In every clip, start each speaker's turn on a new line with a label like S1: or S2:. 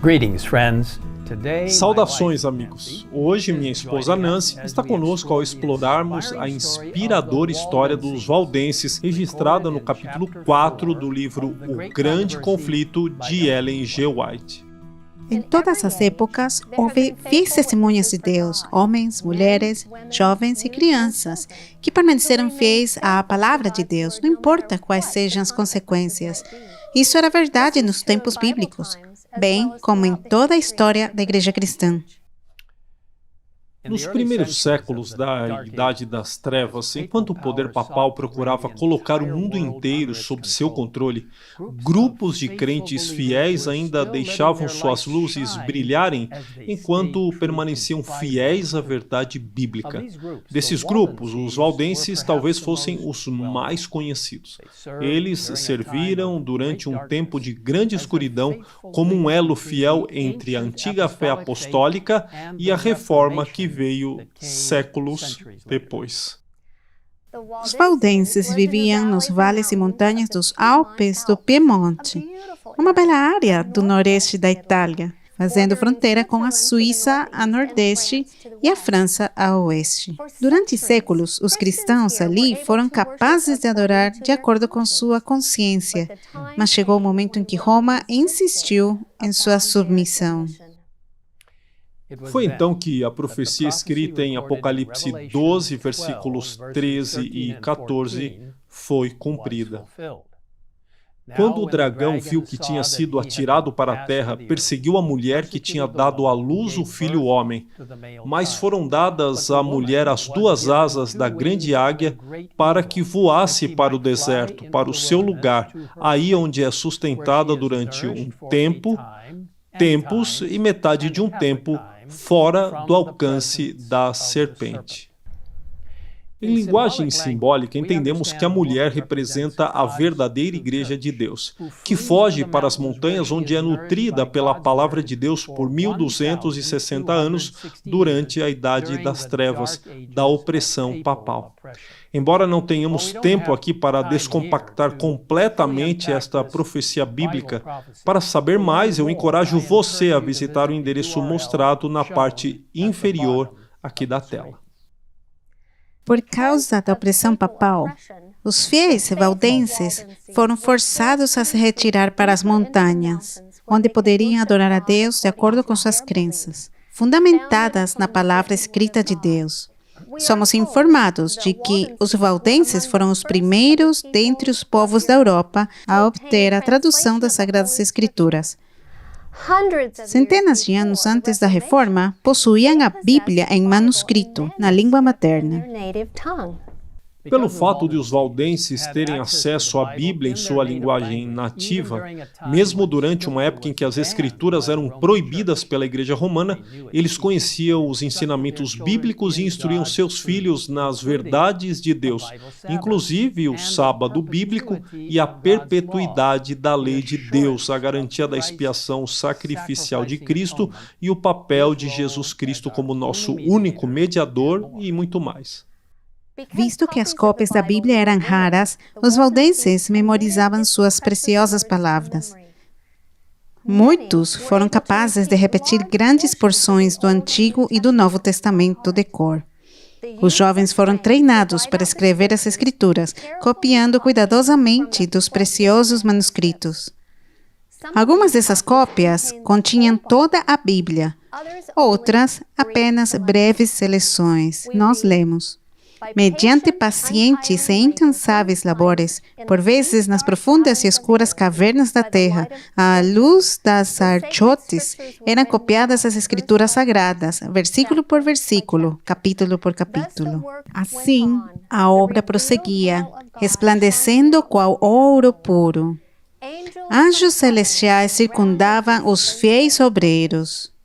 S1: Greetings, friends.
S2: Saudações, amigos! Hoje, minha esposa Nancy está conosco ao explorarmos a inspiradora história dos valdenses, registrada no capítulo 4 do livro O Grande Conflito, de Ellen G. White.
S3: Em todas as épocas, houve fiéis testemunhas de Deus, homens, mulheres, jovens e crianças, que permaneceram fiéis à palavra de Deus, não importa quais sejam as consequências. Isso era verdade nos tempos bíblicos, bem como em toda a história da Igreja Cristã.
S2: Nos primeiros séculos da Idade das Trevas, enquanto o poder papal procurava colocar o mundo inteiro sob seu controle, grupos de crentes fiéis ainda deixavam suas luzes brilharem enquanto permaneciam fiéis à verdade bíblica. Desses grupos, os valdenses talvez fossem os mais conhecidos. Eles serviram durante um tempo de grande escuridão como um elo fiel entre a antiga fé apostólica e a reforma que veio séculos depois.
S3: Os valdenses viviam nos vales e montanhas dos Alpes do Piemonte, uma bela área do noroeste da Itália, fazendo fronteira com a Suíça a nordeste e a França a oeste. Durante séculos, os cristãos ali foram capazes de adorar de acordo com sua consciência, mas chegou o momento em que Roma insistiu em sua submissão.
S2: Foi então que a profecia escrita em Apocalipse 12, versículos 13 e 14, foi cumprida. Quando o dragão viu que tinha sido atirado para a terra, perseguiu a mulher que tinha dado à luz o filho homem. Mas foram dadas à mulher as duas asas da grande águia para que voasse para o deserto, para o seu lugar, aí onde é sustentada durante um tempo, tempos e metade de um tempo, fora do alcance da serpente. Em linguagem simbólica, entendemos que a mulher representa a verdadeira Igreja de Deus, que foge para as montanhas onde é nutrida pela palavra de Deus por 1260 anos durante a Idade das Trevas, da opressão papal. Embora não tenhamos tempo aqui para descompactar completamente esta profecia bíblica, para saber mais, eu encorajo você a visitar o endereço mostrado na parte inferior aqui da tela.
S3: Por causa da opressão papal, os fiéis valdenses foram forçados a se retirar para as montanhas, onde poderiam adorar a Deus de acordo com suas crenças, fundamentadas na palavra escrita de Deus. Somos informados de que os valdenses foram os primeiros dentre os povos da Europa a obter a tradução das Sagradas Escrituras. Centenas de anos antes da Reforma, possuíam a Bíblia em manuscrito, na língua materna.
S2: Pelo fato de os valdenses terem acesso à Bíblia em sua linguagem nativa, mesmo durante uma época em que as Escrituras eram proibidas pela Igreja Romana, eles conheciam os ensinamentos bíblicos e instruíam seus filhos nas verdades de Deus, inclusive o sábado bíblico e a perpetuidade da lei de Deus, a garantia da expiação sacrificial de Cristo e o papel de Jesus Cristo como nosso único mediador e muito mais.
S3: Visto que as cópias da Bíblia eram raras, os valdenses memorizavam suas preciosas palavras. Muitos foram capazes de repetir grandes porções do Antigo e do Novo Testamento de cor. Os jovens foram treinados para escrever as Escrituras, copiando cuidadosamente dos preciosos manuscritos. Algumas dessas cópias continham toda a Bíblia, outras apenas breves seleções. Nós lemos. Mediante pacientes e incansáveis labores, por vezes nas profundas e escuras cavernas da terra, à luz das archotes, eram copiadas as escrituras sagradas, versículo por versículo, capítulo por capítulo. Assim, a obra prosseguia, resplandecendo qual ouro puro. Anjos celestiais circundavam os fiéis obreiros.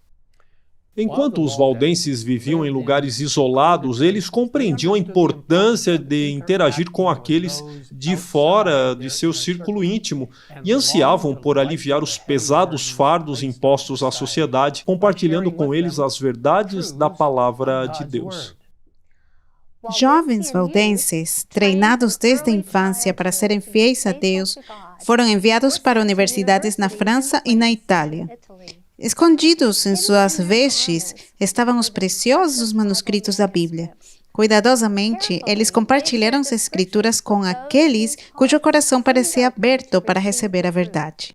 S2: Enquanto os valdenses viviam em lugares isolados, eles compreendiam a importância de interagir com aqueles de fora de seu círculo íntimo e ansiavam por aliviar os pesados fardos impostos à sociedade, compartilhando com eles as verdades da palavra de Deus.
S3: Jovens valdenses, treinados desde a infância para serem fiéis a Deus, foram enviados para universidades na França e na Itália. Escondidos em suas vestes estavam os preciosos manuscritos da Bíblia. Cuidadosamente, eles compartilharam as escrituras com aqueles cujo coração parecia aberto para receber a verdade.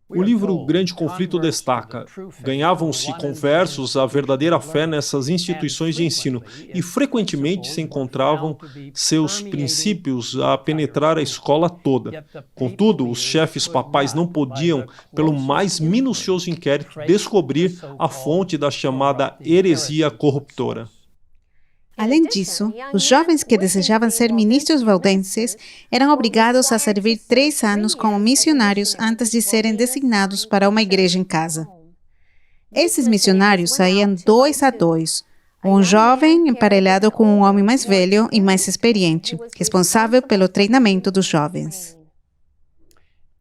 S2: O livro Grande Conflito destaca: ganhavam-se conversos a verdadeira fé nessas instituições de ensino e frequentemente se encontravam seus princípios a penetrar a escola toda. Contudo, os chefes papais não podiam, pelo mais minucioso inquérito, descobrir a fonte da chamada heresia corruptora.
S3: Além disso, os jovens que desejavam ser ministros valdenses eram obrigados a servir 3 anos como missionários antes de serem designados para uma igreja em casa. Esses missionários saíam 2 a 2, um jovem emparelhado com um homem mais velho e mais experiente, responsável pelo treinamento dos jovens.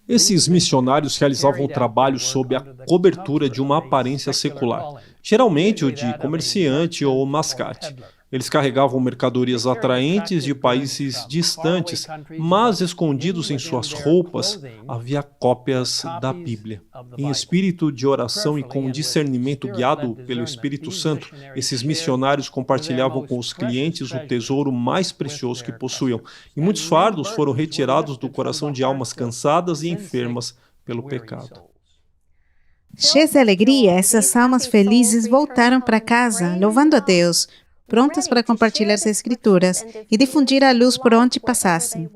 S2: Esses missionários realizavam o trabalho sob a cobertura de uma aparência secular, geralmente o de comerciante ou mascate. Eles carregavam mercadorias atraentes de países distantes, mas escondidos em suas roupas havia cópias da Bíblia. Em espírito de oração e com discernimento guiado pelo Espírito Santo, esses missionários compartilhavam com os clientes o tesouro mais precioso que possuíam, e muitos fardos foram retirados do coração de almas cansadas e enfermas pelo pecado.
S3: Cheias de alegria, essas almas felizes voltaram para casa, louvando a Deus, prontas para compartilhar as Escrituras e difundir a luz por onde passassem.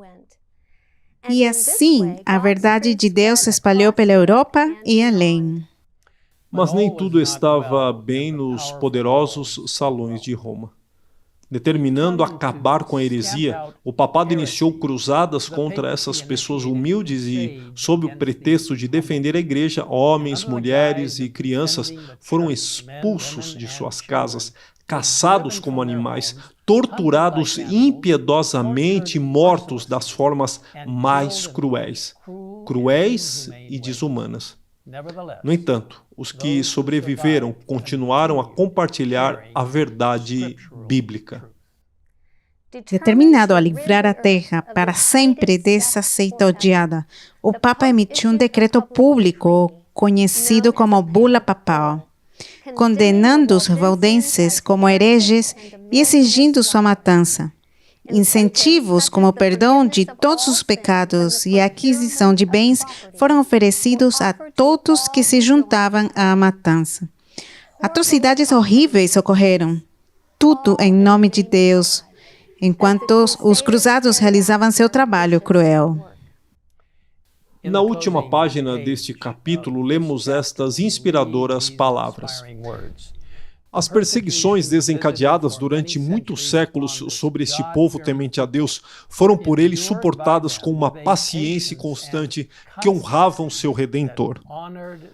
S3: E assim, a verdade de Deus se espalhou pela Europa e além.
S2: Mas nem tudo estava bem nos poderosos salões de Roma. Determinando acabar com a heresia, o papado iniciou cruzadas contra essas pessoas humildes e, sob o pretexto de defender a igreja, homens, mulheres e crianças foram expulsos de suas casas, caçados como animais, torturados impiedosamente e mortos das formas mais cruéis e desumanas. No entanto, os que sobreviveram continuaram a compartilhar a verdade bíblica.
S3: Determinado a livrar a terra para sempre dessa seita odiada, o Papa emitiu um decreto público conhecido como Bula Papal, condenando os valdenses como hereges e exigindo sua matança. Incentivos como o perdão de todos os pecados e a aquisição de bens foram oferecidos a todos que se juntavam à matança. Atrocidades horríveis ocorreram, tudo em nome de Deus, enquanto os cruzados realizavam seu trabalho cruel.
S2: Na última página deste capítulo, lemos estas inspiradoras palavras. As perseguições desencadeadas durante muitos séculos sobre este povo temente a Deus foram por ele suportadas com uma paciência constante que honravam seu Redentor.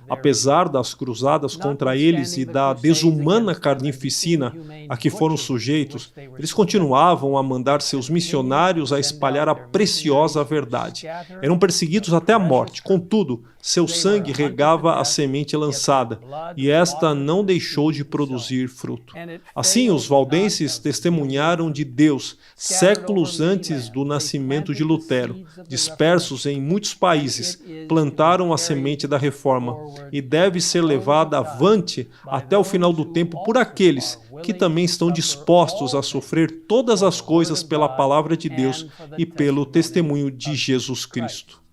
S2: Apesar das cruzadas contra eles e da desumana carnificina a que foram sujeitos, eles continuavam a mandar seus missionários a espalhar a preciosa verdade. Eram perseguidos até a morte, contudo, seu sangue regava a semente lançada, e esta não deixou de produzir fruto. Assim, os valdenses testemunharam de Deus séculos antes do nascimento de Lutero. Dispersos em muitos países, plantaram a semente da reforma, e deve ser levada avante até o final do tempo por aqueles que também estão dispostos a sofrer todas as coisas pela palavra de Deus e pelo testemunho de Jesus Cristo.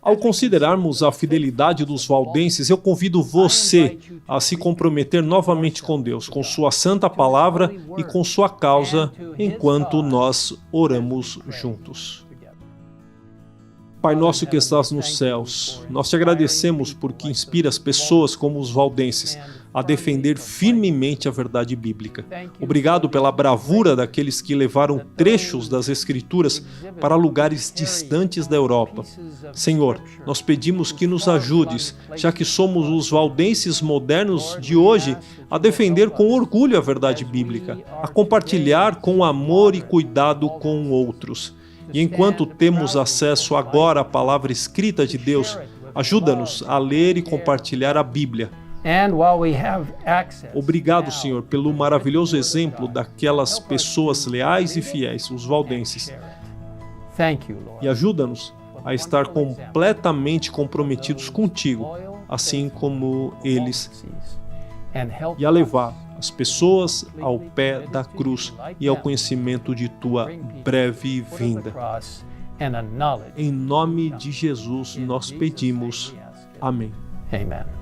S2: Ao considerarmos a fidelidade dos valdenses, eu convido você a se comprometer novamente com Deus, com sua santa palavra e com sua causa, enquanto nós oramos juntos. Pai nosso que estás nos céus, nós te agradecemos porque inspiras pessoas como os valdenses a defender firmemente a verdade bíblica. Obrigado pela bravura daqueles que levaram trechos das Escrituras para lugares distantes da Europa. Senhor, nós pedimos que nos ajudes, já que somos os valdenses modernos de hoje, a defender com orgulho a verdade bíblica, a compartilhar com amor e cuidado com outros. E enquanto temos acesso agora à palavra escrita de Deus, ajuda-nos a ler e compartilhar a Bíblia. Obrigado, Senhor, pelo maravilhoso exemplo daquelas pessoas leais e fiéis, os valdenses. E ajuda-nos a estar completamente comprometidos contigo, assim como eles, e a levar as pessoas ao pé da cruz e ao conhecimento de tua breve vinda. Em nome de Jesus nós pedimos. Amém.
S1: Amen.